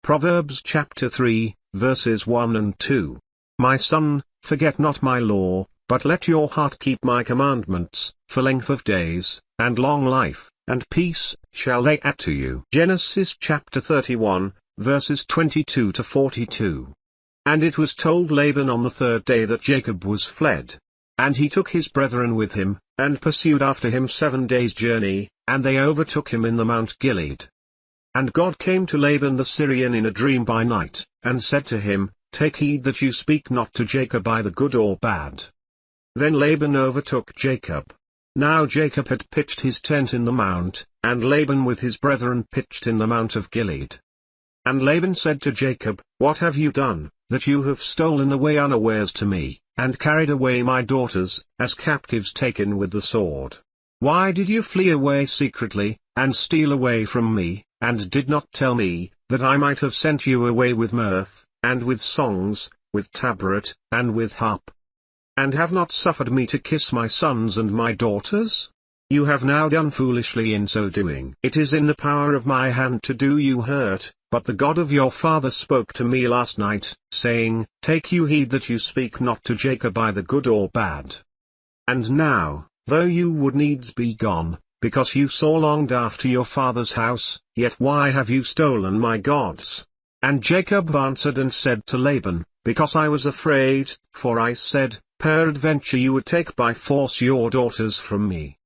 Proverbs chapter 3, verses 1 and 2. My son, forget not my law, but let your heart keep my commandments, for length of days, and long life, and peace, shall they add to you. Genesis chapter 31, verses 22 to 42. And it was told Laban on the third day that Jacob was fled. And he took his brethren with him, and pursued after him 7 days' journey, and they overtook him in the Mount Gilead. And God came to Laban the Syrian in a dream by night, and said to him, Take heed that you speak not to Jacob either good or bad. Then Laban overtook Jacob. Now Jacob had pitched his tent in the mount, and Laban with his brethren pitched in the Mount of Gilead. And Laban said to Jacob, What have you done, that you have stolen away unawares to me, and carried away my daughters, as captives taken with the sword? Why did you flee away secretly, and steal away from me, and did not tell me, that I might have sent you away with mirth, and with songs, with tabret, and with harp? And have not suffered me to kiss my sons and my daughters? You have now done foolishly in so doing. It is in the power of my hand to do you hurt, but the God of your father spoke to me last night, saying, Take you heed that you speak not to Jacob either good or bad. And now, though you would needs be gone, because you so longed after your father's house, yet why have you stolen my gods? And Jacob answered and said to Laban, Because I was afraid, for I said, Peradventure you would take by force your daughters from me.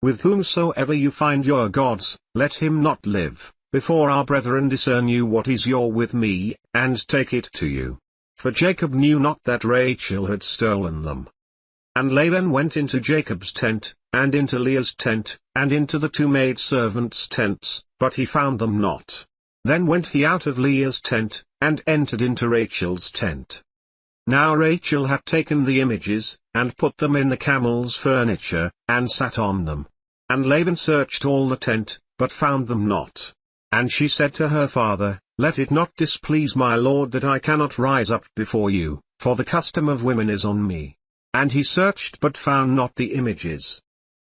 With whomsoever you find your gods, let him not live, before our brethren discern you what is your with me, and take it to you. For Jacob knew not that Rachel had stolen them. And Laban went into Jacob's tent, and into Leah's tent, and into the 2 maidservants' tents, but he found them not. Then went he out of Leah's tent, and entered into Rachel's tent. Now Rachel had taken the images, and put them in the camel's furniture, and sat on them. And Laban searched all the tent, but found them not. And she said to her father, Let it not displease my lord that I cannot rise up before you, for the custom of women is on me. And he searched but found not the images.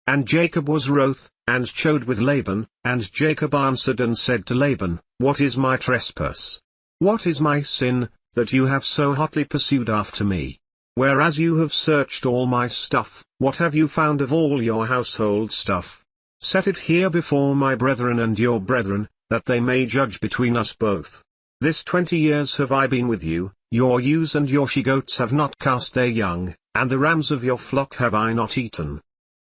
And Jacob was wroth, and chode with Laban, and Jacob answered and said to Laban, What is my trespass? What is my sin, that you have so hotly pursued after me? Whereas you have searched all my stuff, what have you found of all your household stuff? Set it here before my brethren and your brethren, that they may judge between us both. This 20 years have I been with you, your ewes and your she-goats have not cast their young, and the rams of your flock have I not eaten.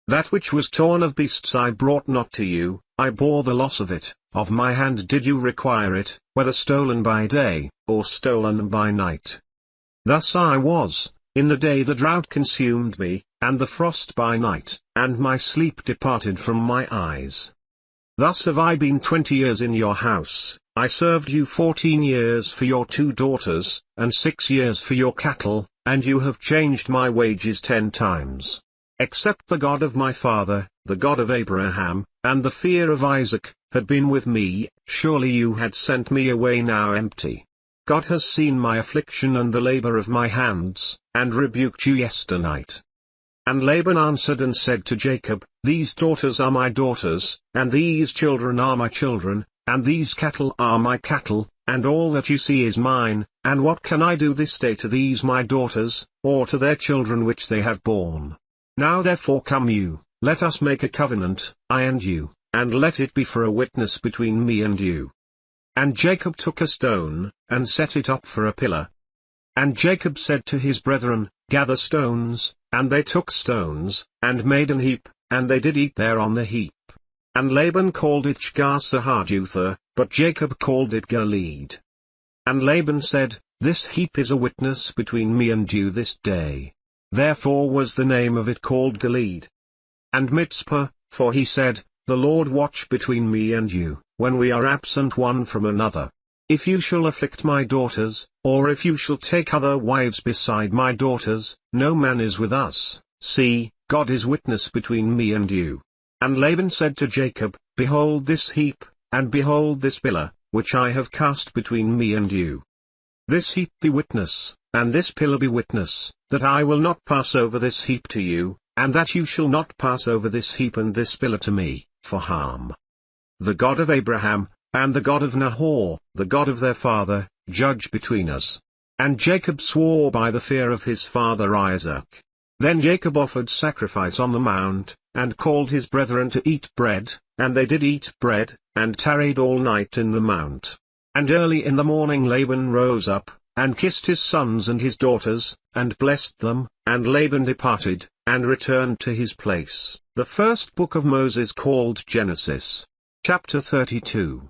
That which was torn of beasts I brought not to you, I bore the loss of it, of my hand did you require it, whether stolen by day, or stolen by night. Thus I was, in the day the drought consumed me, and the frost by night, and my sleep departed from my eyes. Thus have I been 20 years in your house, I served you 14 years for your 2 daughters, and 6 years for your cattle, and you have changed my wages 10 times. Except the God of my father, the God of Abraham, and the fear of Isaac, had been with me, surely you had sent me away now empty. God has seen my affliction and the labor of my hands, and rebuked you yesternight. And Laban answered and said to Jacob, These daughters are my daughters, and these children are my children, and these cattle are my cattle, and all that you see is mine, and what can I do this day to these my daughters, or to their children which they have borne? Now therefore come you, let us make a covenant, I and you, and let it be for a witness between me and you. And Jacob took a stone, and set it up for a pillar. And Jacob said to his brethren, Gather stones, and they took stones, and made an heap, and they did eat there on the heap. And Laban called it Shgar-Sahadutha, but Jacob called it Gilead. And Laban said, This heap is a witness between me and you this day. Therefore was the name of it called Gilead. And Mizpah, for he said, The Lord watch between me and you, when we are absent one from another. If you shall afflict my daughters, or if you shall take other wives beside my daughters, no man is with us, see, God is witness between me and you. And Laban said to Jacob, Behold this heap, and behold this pillar, which I have cast between me and you. This heap be witness, and this pillar be witness, that I will not pass over this heap to you, and that you shall not pass over this heap and this pillar to me, for harm. The God of Abraham, and the God of Nahor, the God of their father, judge between us." And Jacob swore by the fear of his father Isaac. Then Jacob offered sacrifice on the mount, and called his brethren to eat bread, and they did eat bread, and tarried all night in the mount. And early in the morning Laban rose up, and kissed his sons and his daughters, and blessed them, and Laban departed, and returned to his place. The first book of Moses called Genesis. Chapter 32.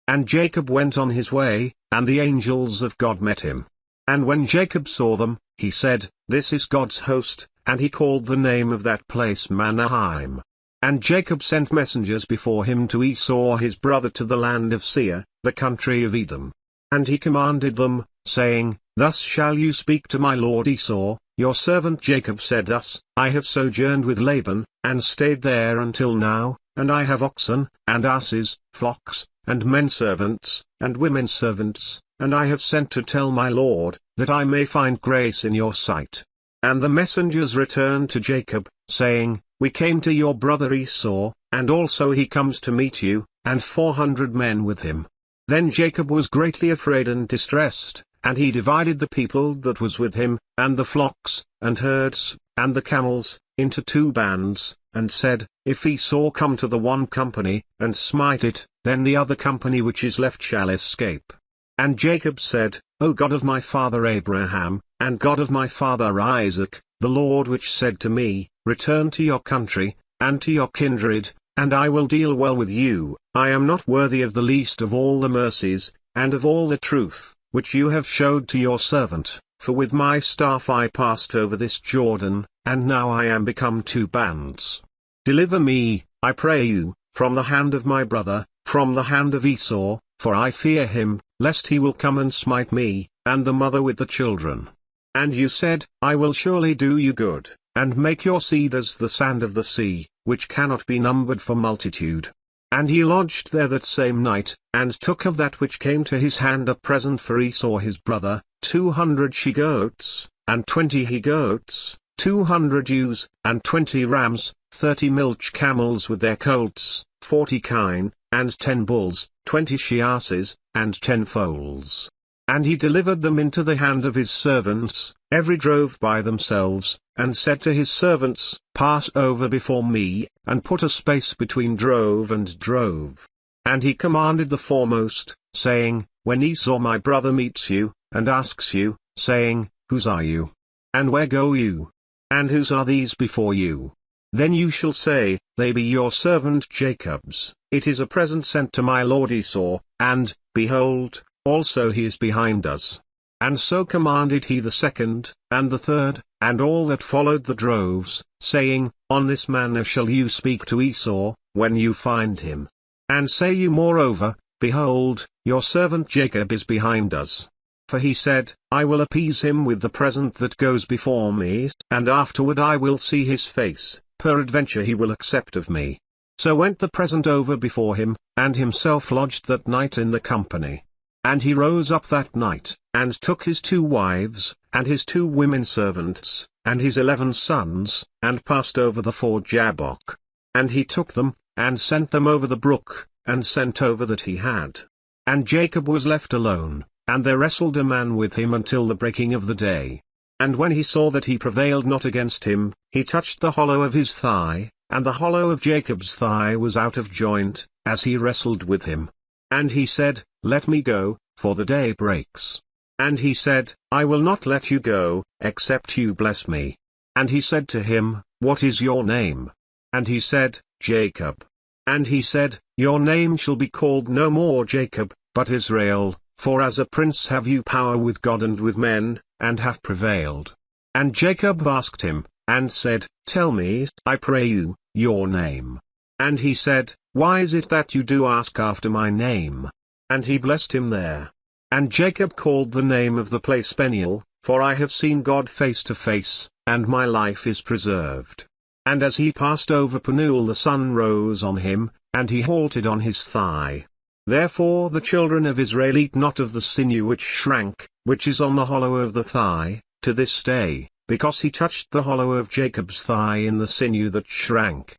And Jacob went on his way, and the angels of God met him. And when Jacob saw them, he said, "This is God's host," and he called the name of that place Manaheim. And Jacob sent messengers before him to Esau his brother to the land of Seir, the country of Edom. And he commanded them, saying, "Thus shall you speak to my lord Esau, your servant Jacob said thus, I have sojourned with Laban, and stayed there until now, and I have oxen, and asses, flocks, and men servants, and women servants, and I have sent to tell my lord, that I may find grace in your sight." And the messengers returned to Jacob, saying, "We came to your brother Esau, and also he comes to meet you, and 400 men with him." Then Jacob was greatly afraid and distressed, and he divided the people that was with him, and the flocks, and herds, and the camels, into 2 bands, and said, "If Esau come to the one company, and smite it, then the other company which is left shall escape." And Jacob said, "O God of my father Abraham, and God of my father Isaac, the Lord which said to me, Return to your country, and to your kindred, and I will deal well with you, I am not worthy of the least of all the mercies, and of all the truth, which you have showed to your servant, for with my staff I passed over this Jordan, and now I am become 2 bands. Deliver me, I pray you, from the hand of my brother, from the hand of Esau, for I fear him, lest he will come and smite me, and the mother with the children. And you said, I will surely do you good, and make your seed as the sand of the sea, which cannot be numbered for multitude." And he lodged there that same night, and took of that which came to his hand a present for Esau his brother, 200 she-goats, and 20 he-goats, 200 ewes, and 20 rams, 30 milch camels with their colts, 40 kine, and 10 bulls, 20 she-asses, and 10 foals. And he delivered them into the hand of his servants, every drove by themselves, and said to his servants, Pass over before me, and put a space between drove and drove. And he commanded the foremost, saying, When Esau my brother meets you, and asks you, saying, Whose are you? And where go you? And whose are these before you? Then you shall say, They be your servant Jacob's, it is a present sent to my lord Esau, and, behold, also he is behind us. And so commanded he the second, and the third, and all that followed the droves, saying, On this manner shall you speak to Esau, when you find him. And say you moreover, Behold, your servant Jacob is behind us. For he said, I will appease him with the present that goes before me, and afterward I will see his face, peradventure he will accept of me. So went the present over before him, and himself lodged that night in the company. And he rose up that night, and took his 2 wives, and his 2 women servants, and his 11 sons, and passed over the ford Jabbok. And he took them, and sent them over the brook, and sent over that he had. And Jacob was left alone, and there wrestled a man with him until the breaking of the day. And when he saw that he prevailed not against him, he touched the hollow of his thigh, and the hollow of Jacob's thigh was out of joint, as he wrestled with him. And he said, Let me go, for the day breaks. And he said, I will not let you go, except you bless me. And he said to him, What is your name? And he said, Jacob. And he said, Your name shall be called no more Jacob, but Israel, for as a prince have you power with God and with men, and have prevailed. And Jacob asked him, and said, Tell me, I pray you, your name. And he said, Why is it that you do ask after my name? And he blessed him there. And Jacob called the name of the place Peniel, for I have seen God face to face, and my life is preserved. And as he passed over Penuel the sun rose on him, and he halted on his thigh. Therefore the children of Israel eat not of the sinew which shrank, which is on the hollow of the thigh, to this day, because he touched the hollow of Jacob's thigh in the sinew that shrank.